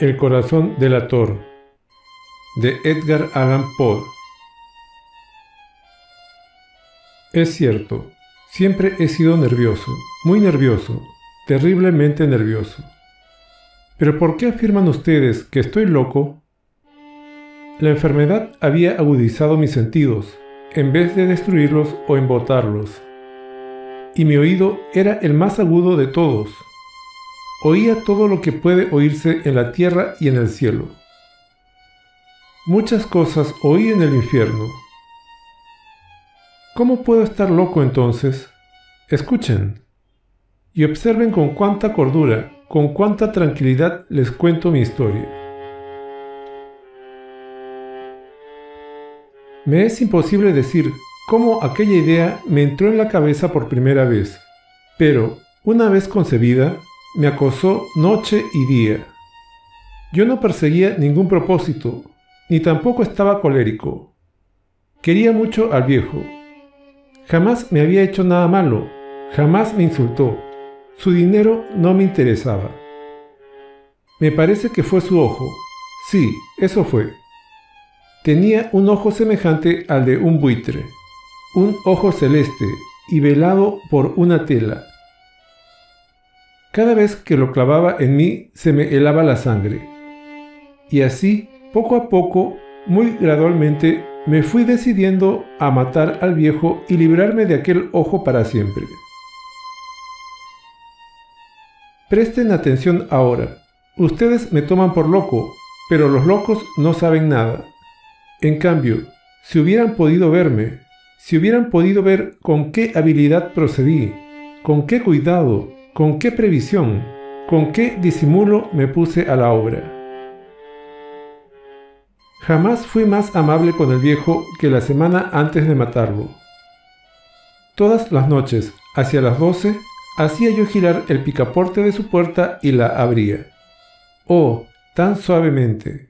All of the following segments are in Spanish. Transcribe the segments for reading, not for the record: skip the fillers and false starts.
El corazón delator, de Edgar Allan Poe. Es cierto, siempre he sido nervioso, muy nervioso, terriblemente nervioso. ¿Pero por qué afirman ustedes que estoy loco? La enfermedad había agudizado mis sentidos, en vez de destruirlos o embotarlos. Y mi oído era el más agudo de todos. Oía todo lo que puede oírse en la tierra y en el cielo. Muchas cosas oí en el infierno. ¿Cómo puedo estar loco entonces? Escuchen y observen con cuánta cordura, con cuánta tranquilidad les cuento mi historia. Me es imposible decir cómo aquella idea me entró en la cabeza por primera vez, pero, una vez concebida, me acosó noche y día. Yo no perseguía ningún propósito, ni tampoco estaba colérico. Quería mucho al viejo. Jamás me había hecho nada malo, jamás me insultó. Su dinero no me interesaba. Me parece que fue su ojo. Sí, eso fue. Tenía un ojo semejante al de un buitre, un ojo celeste y velado por una tela. Cada vez que lo clavaba en mí se me helaba la sangre. Y así, poco a poco, muy gradualmente, me fui decidiendo a matar al viejo y librarme de aquel ojo para siempre. Presten atención ahora. Ustedes me toman por loco, pero los locos no saben nada. En cambio, si hubieran podido verme, si hubieran podido ver con qué habilidad procedí, con qué cuidado, con qué previsión, con qué disimulo me puse a la obra. Jamás fui más amable con el viejo que la semana antes de matarlo. Todas las noches, hacia las 12, hacía yo girar el picaporte de su puerta y la abría. ¡Oh, tan suavemente!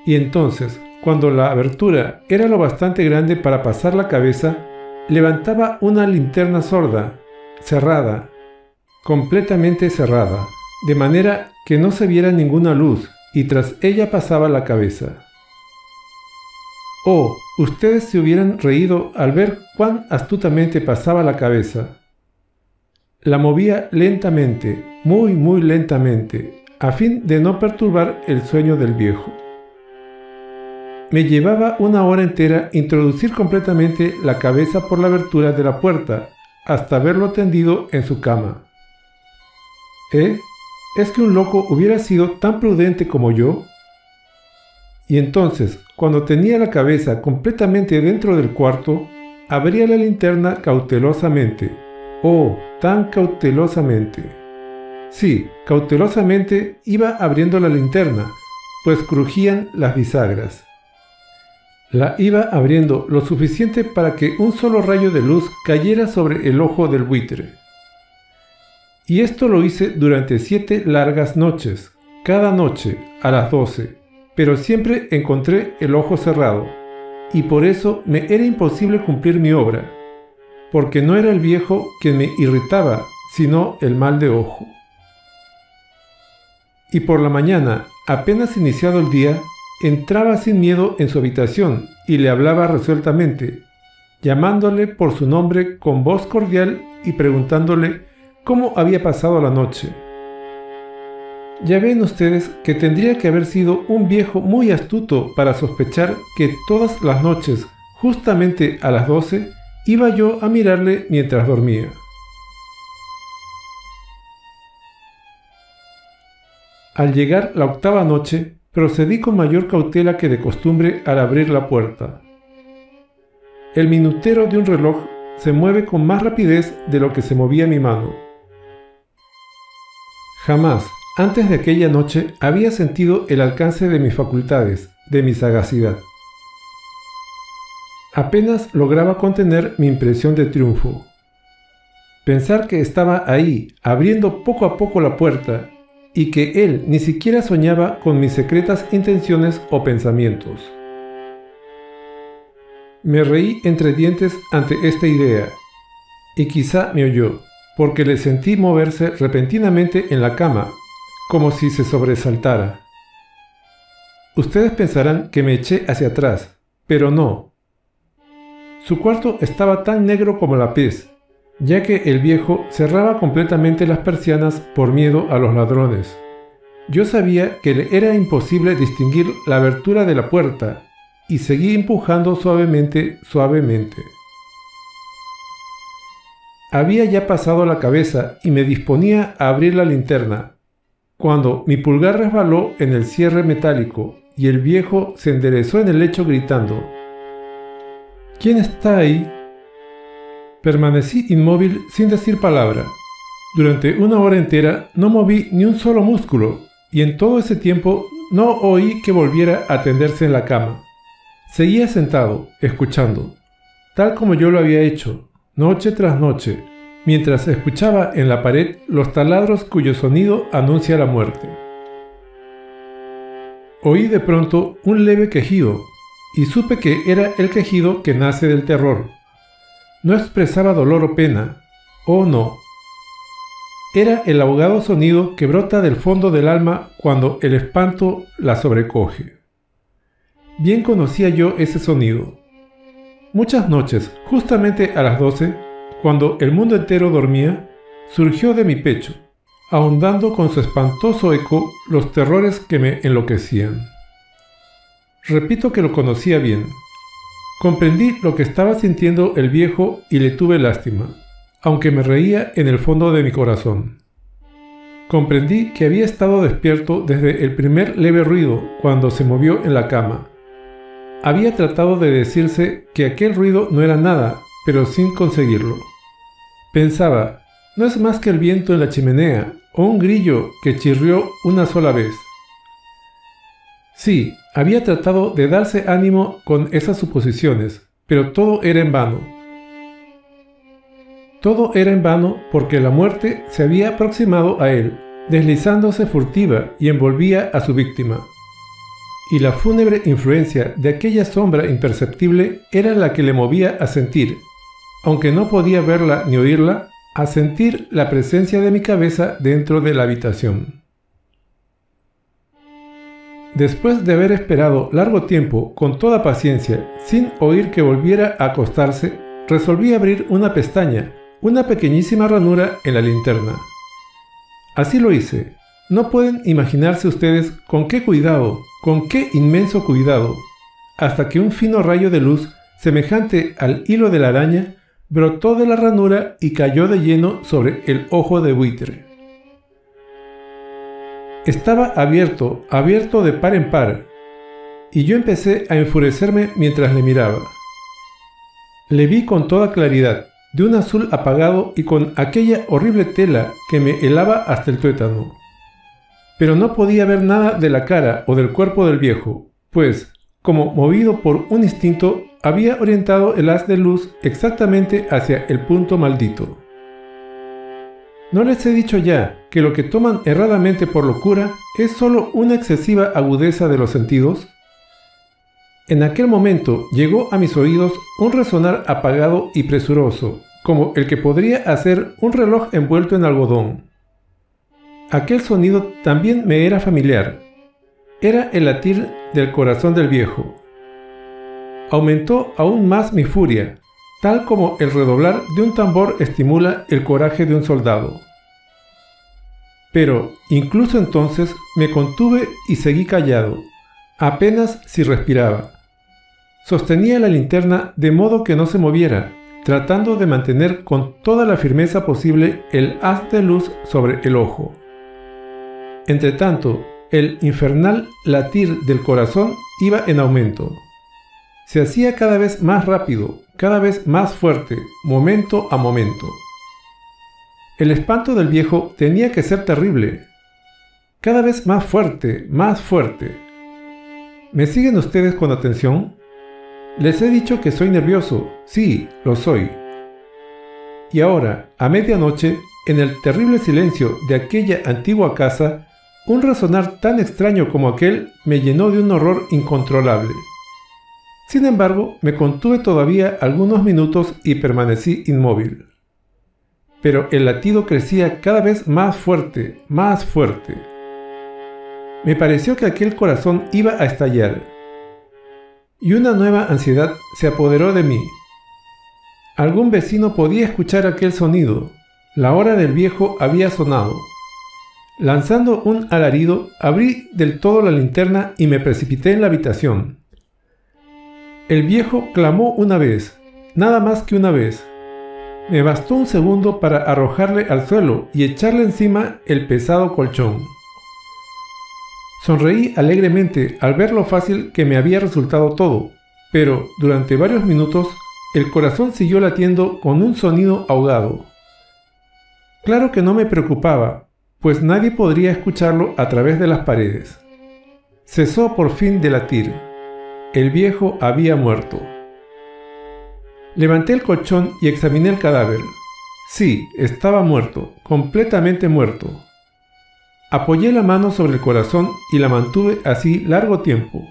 Y entonces, cuando la abertura era lo bastante grande para pasar la cabeza, levantaba una linterna sorda, cerrada, completamente cerrada, de manera que no se viera ninguna luz, y tras ella pasaba la cabeza. Oh, ustedes se hubieran reído al ver cuán astutamente pasaba la cabeza. La movía lentamente, muy lentamente, a fin de no perturbar el sueño del viejo. Me llevaba una hora entera introducir completamente la cabeza por la abertura de la puerta, hasta verlo tendido en su cama. ¿Es que un loco hubiera sido tan prudente como yo? Y entonces, cuando tenía la cabeza completamente dentro del cuarto, abría la linterna cautelosamente. ¡Oh, tan cautelosamente! Sí, cautelosamente iba abriendo la linterna, pues crujían las bisagras. La iba abriendo lo suficiente para que un solo rayo de luz cayera sobre el ojo del buitre. Y esto lo hice durante 7 largas noches, cada noche a las 12, pero siempre encontré el ojo cerrado, y por eso me era imposible cumplir mi obra, porque no era el viejo quien me irritaba, sino el mal de ojo. Y por la mañana, apenas iniciado el día, entraba sin miedo en su habitación y le hablaba resueltamente, llamándole por su nombre con voz cordial y preguntándole cómo había pasado la noche. Ya ven ustedes que tendría que haber sido un viejo muy astuto para sospechar que todas las noches, justamente a las 12, iba yo a mirarle mientras dormía. Al llegar la 8ª noche, procedí con mayor cautela que de costumbre al abrir la puerta. El minutero de un reloj se mueve con más rapidez de lo que se movía mi mano. Jamás, antes de aquella noche, había sentido el alcance de mis facultades, de mi sagacidad. Apenas lograba contener mi impresión de triunfo. Pensar que estaba ahí, abriendo poco a poco la puerta, y que él ni siquiera soñaba con mis secretas intenciones o pensamientos. Me reí entre dientes ante esta idea, y quizá me oyó, porque le sentí moverse repentinamente en la cama, como si se sobresaltara. Ustedes pensarán que me eché hacia atrás, pero no. Su cuarto estaba tan negro como la pez, ya que el viejo cerraba completamente las persianas por miedo a los ladrones. Yo sabía que le era imposible distinguir la abertura de la puerta y seguí empujando suavemente. Había ya pasado la cabeza y me disponía a abrir la linterna, cuando mi pulgar resbaló en el cierre metálico y el viejo se enderezó en el lecho gritando: ¿Quién está ahí? Permanecí inmóvil sin decir palabra. Durante una hora entera no moví ni un solo músculo y en todo ese tiempo no oí que volviera a tenderse en la cama. Seguía sentado, escuchando, tal como yo lo había hecho, noche tras noche, mientras escuchaba en la pared los taladros cuyo sonido anuncia la muerte. Oí de pronto un leve quejido y supe que era el quejido que nace del terror. No expresaba dolor o pena, oh no. Era el ahogado sonido que brota del fondo del alma cuando el espanto la sobrecoge. Bien conocía yo ese sonido. Muchas noches, justamente a las 12, cuando el mundo entero dormía, surgió de mi pecho, ahondando con su espantoso eco los terrores que me enloquecían. Repito que lo conocía bien. Comprendí lo que estaba sintiendo el viejo y le tuve lástima, aunque me reía en el fondo de mi corazón. Comprendí que había estado despierto desde el primer leve ruido cuando se movió en la cama. Había tratado de decirse que aquel ruido no era nada, pero sin conseguirlo. Pensaba, no es más que el viento en la chimenea o un grillo que chirrió una sola vez. Sí, había tratado de darse ánimo con esas suposiciones, pero todo era en vano. Todo era en vano porque la muerte se había aproximado a él, deslizándose furtiva y envolvía a su víctima. Y la fúnebre influencia de aquella sombra imperceptible era la que le movía a sentir, aunque no podía verla ni oírla, a sentir la presencia de mi cabeza dentro de la habitación. Después de haber esperado largo tiempo con toda paciencia, sin oír que volviera a acostarse, resolví abrir una pestaña, una pequeñísima ranura en la linterna. Así lo hice. No pueden imaginarse ustedes con qué cuidado, con qué inmenso cuidado, hasta que un fino rayo de luz, semejante al hilo de la araña, brotó de la ranura y cayó de lleno sobre el ojo de buitre. Estaba abierto de par en par, y yo empecé a enfurecerme mientras le miraba. Le vi con toda claridad, de un azul apagado y con aquella horrible tela que me helaba hasta el tuétano. Pero no podía ver nada de la cara o del cuerpo del viejo, pues, como movido por un instinto, había orientado el haz de luz exactamente hacia el punto maldito. ¿No les he dicho ya que lo que toman erradamente por locura es solo una excesiva agudeza de los sentidos? En aquel momento llegó a mis oídos un resonar apagado y presuroso, como el que podría hacer un reloj envuelto en algodón. Aquel sonido también me era familiar. Era el latir del corazón del viejo. Aumentó aún más mi furia, tal como el redoblar de un tambor estimula el coraje de un soldado. Pero, incluso entonces, me contuve y seguí callado, apenas si respiraba. Sostenía la linterna de modo que no se moviera, tratando de mantener con toda la firmeza posible el haz de luz sobre el ojo. Entretanto, el infernal latir del corazón iba en aumento. Se hacía cada vez más rápido, cada vez más fuerte, momento a momento. El espanto del viejo tenía que ser terrible. Cada vez más fuerte, más fuerte. ¿Me siguen ustedes con atención? Les he dicho que soy nervioso. Sí, lo soy. Y ahora, a medianoche, en el terrible silencio de aquella antigua casa, un resonar tan extraño como aquel me llenó de un horror incontrolable. Sin embargo, me contuve todavía algunos minutos y permanecí inmóvil. Pero el latido crecía cada vez más fuerte, más fuerte. Me pareció que aquel corazón iba a estallar, y una nueva ansiedad se apoderó de mí. Algún vecino podía escuchar aquel sonido. La hora del viejo había sonado. Lanzando un alarido, abrí del todo la linterna y me precipité en la habitación. El viejo clamó una vez, nada más que una vez. Me bastó un segundo para arrojarle al suelo y echarle encima el pesado colchón. Sonreí alegremente al ver lo fácil que me había resultado todo, pero durante varios minutos el corazón siguió latiendo con un sonido ahogado. Claro que no me preocupaba, pues nadie podría escucharlo a través de las paredes. Cesó por fin de latir. El viejo había muerto. Levanté el colchón y examiné el cadáver. Sí, estaba muerto, completamente muerto. Apoyé la mano sobre el corazón y la mantuve así largo tiempo.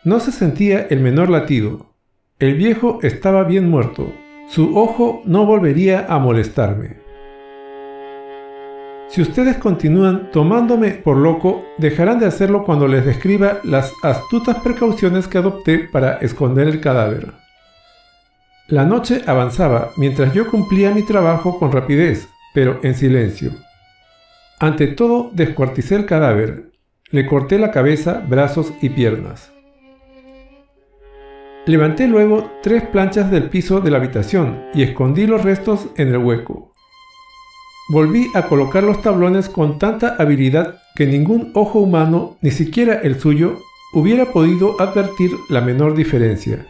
No se sentía el menor latido. El viejo estaba bien muerto. Su ojo no volvería a molestarme. Si ustedes continúan tomándome por loco, dejarán de hacerlo cuando les describa las astutas precauciones que adopté para esconder el cadáver. La noche avanzaba mientras yo cumplía mi trabajo con rapidez, pero en silencio. Ante todo, descuarticé el cadáver. Le corté la cabeza, brazos y piernas. Levanté luego 3 planchas del piso de la habitación y escondí los restos en el hueco. Volví a colocar los tablones con tanta habilidad que ningún ojo humano, ni siquiera el suyo, hubiera podido advertir la menor diferencia.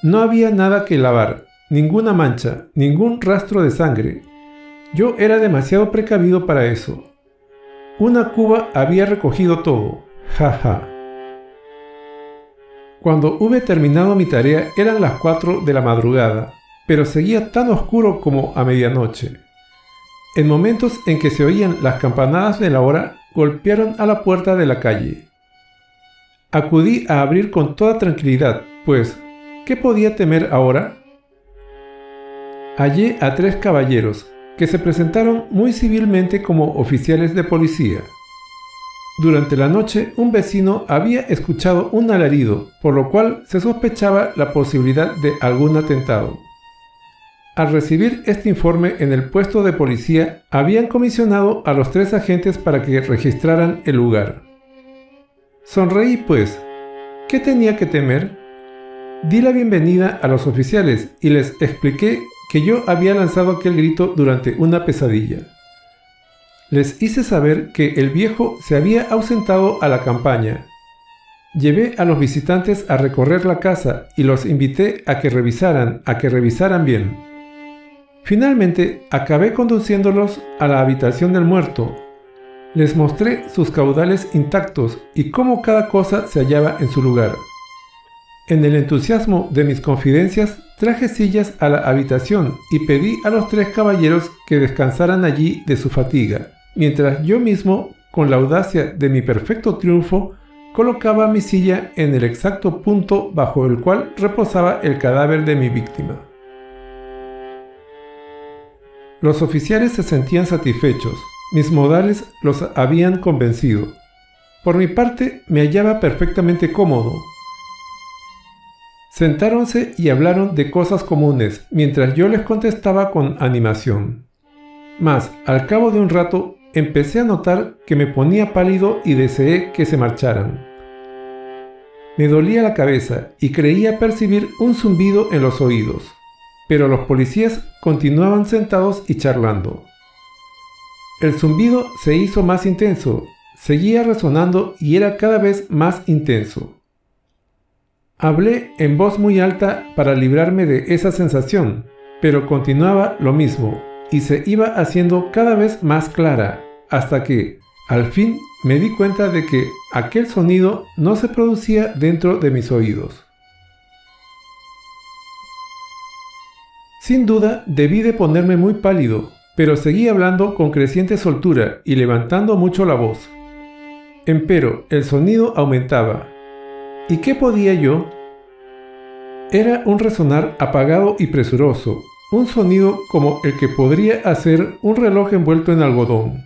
No había nada que lavar, ninguna mancha, ningún rastro de sangre. Yo era demasiado precavido para eso. Una cuba había recogido todo. Ja. Cuando hube terminado mi tarea eran las 4 de la madrugada, pero seguía tan oscuro como a medianoche. En momentos en que se oían las campanadas de la hora, golpearon a la puerta de la calle. Acudí a abrir con toda tranquilidad, pues, ¿qué podía temer ahora? Hallé a 3 caballeros, que se presentaron muy civilmente como oficiales de policía. Durante la noche, un vecino había escuchado un alarido, por lo cual se sospechaba la posibilidad de algún atentado. Al recibir este informe en el puesto de policía, habían comisionado a los 3 agentes para que registraran el lugar. Sonreí pues. ¿Qué tenía que temer? Di la bienvenida a los oficiales y les expliqué que yo había lanzado aquel grito durante una pesadilla. Les hice saber que el viejo se había ausentado a la campaña. Llevé a los visitantes a recorrer la casa y los invité a que revisaran bien. Finalmente, acabé conduciéndolos a la habitación del muerto. Les mostré sus caudales intactos y cómo cada cosa se hallaba en su lugar. En el entusiasmo de mis confidencias, traje sillas a la habitación y pedí a los 3 caballeros que descansaran allí de su fatiga, mientras yo mismo, con la audacia de mi perfecto triunfo, colocaba mi silla en el exacto punto bajo el cual reposaba el cadáver de mi víctima. Los oficiales se sentían satisfechos, mis modales los habían convencido. Por mi parte, me hallaba perfectamente cómodo. Sentáronse y hablaron de cosas comunes, mientras yo les contestaba con animación. Mas, al cabo de un rato, empecé a notar que me ponía pálido y deseé que se marcharan. Me dolía la cabeza y creía percibir un zumbido en los oídos, pero los policías continuaban sentados y charlando. El zumbido se hizo más intenso, seguía resonando y era cada vez más intenso. Hablé en voz muy alta para librarme de esa sensación, pero continuaba lo mismo y se iba haciendo cada vez más clara, hasta que, al fin, me di cuenta de que aquel sonido no se producía dentro de mis oídos. Sin duda, debí de ponerme muy pálido, pero seguí hablando con creciente soltura y levantando mucho la voz. Empero, el sonido aumentaba. ¿Y qué podía yo? Era un resonar apagado y presuroso, un sonido como el que podría hacer un reloj envuelto en algodón.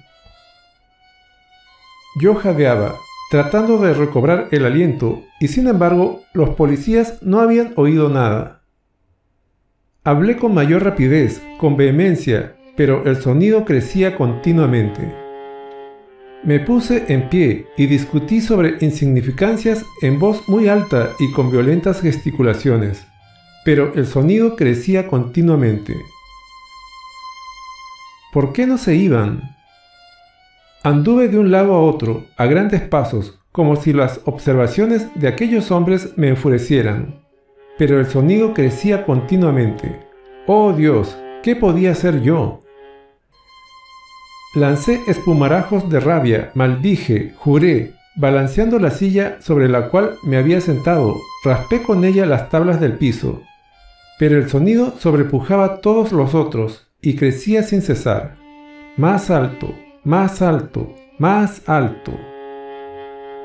Yo jadeaba, tratando de recobrar el aliento, y sin embargo, los policías no habían oído nada. Hablé con mayor rapidez, con vehemencia, pero el sonido crecía continuamente. Me puse en pie y discutí sobre insignificancias en voz muy alta y con violentas gesticulaciones, pero el sonido crecía continuamente. ¿Por qué no se iban? Anduve de un lado a otro, a grandes pasos, como si las observaciones de aquellos hombres me enfurecieran, pero el sonido crecía continuamente. ¡Oh Dios! ¿Qué podía hacer yo? Lancé espumarajos de rabia, maldije, juré, balanceando la silla sobre la cual me había sentado, raspé con ella las tablas del piso. Pero el sonido sobrepujaba todos los otros y crecía sin cesar. Más alto, más alto, más alto.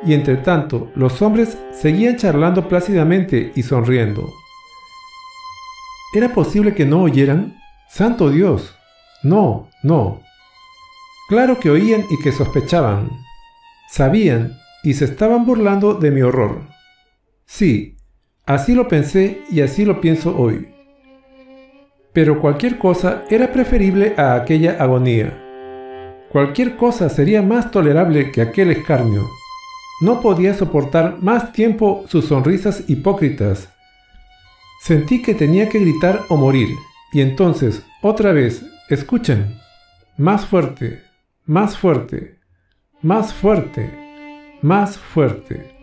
Y entre tanto, los hombres seguían charlando plácidamente y sonriendo. ¿Era posible que no oyeran? ¡Santo Dios! No, no. Claro que oían y que sospechaban. Sabían y se estaban burlando de mi horror. Sí, así lo pensé y así lo pienso hoy. Pero cualquier cosa era preferible a aquella agonía. Cualquier cosa sería más tolerable que aquel escarnio. No podía soportar más tiempo sus sonrisas hipócritas. Sentí que tenía que gritar o morir, y entonces, otra vez, escuchen, más fuerte, más fuerte, más fuerte, más fuerte.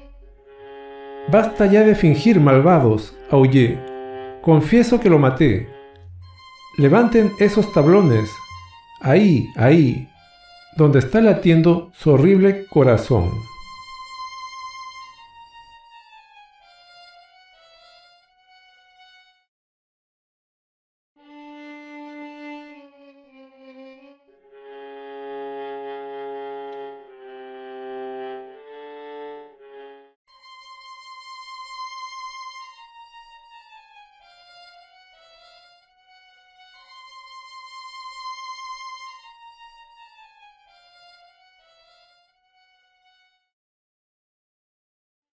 Basta ya de fingir, malvados, aullé. Confieso que lo maté. Levanten esos tablones. Ahí, ahí, donde está latiendo su horrible corazón.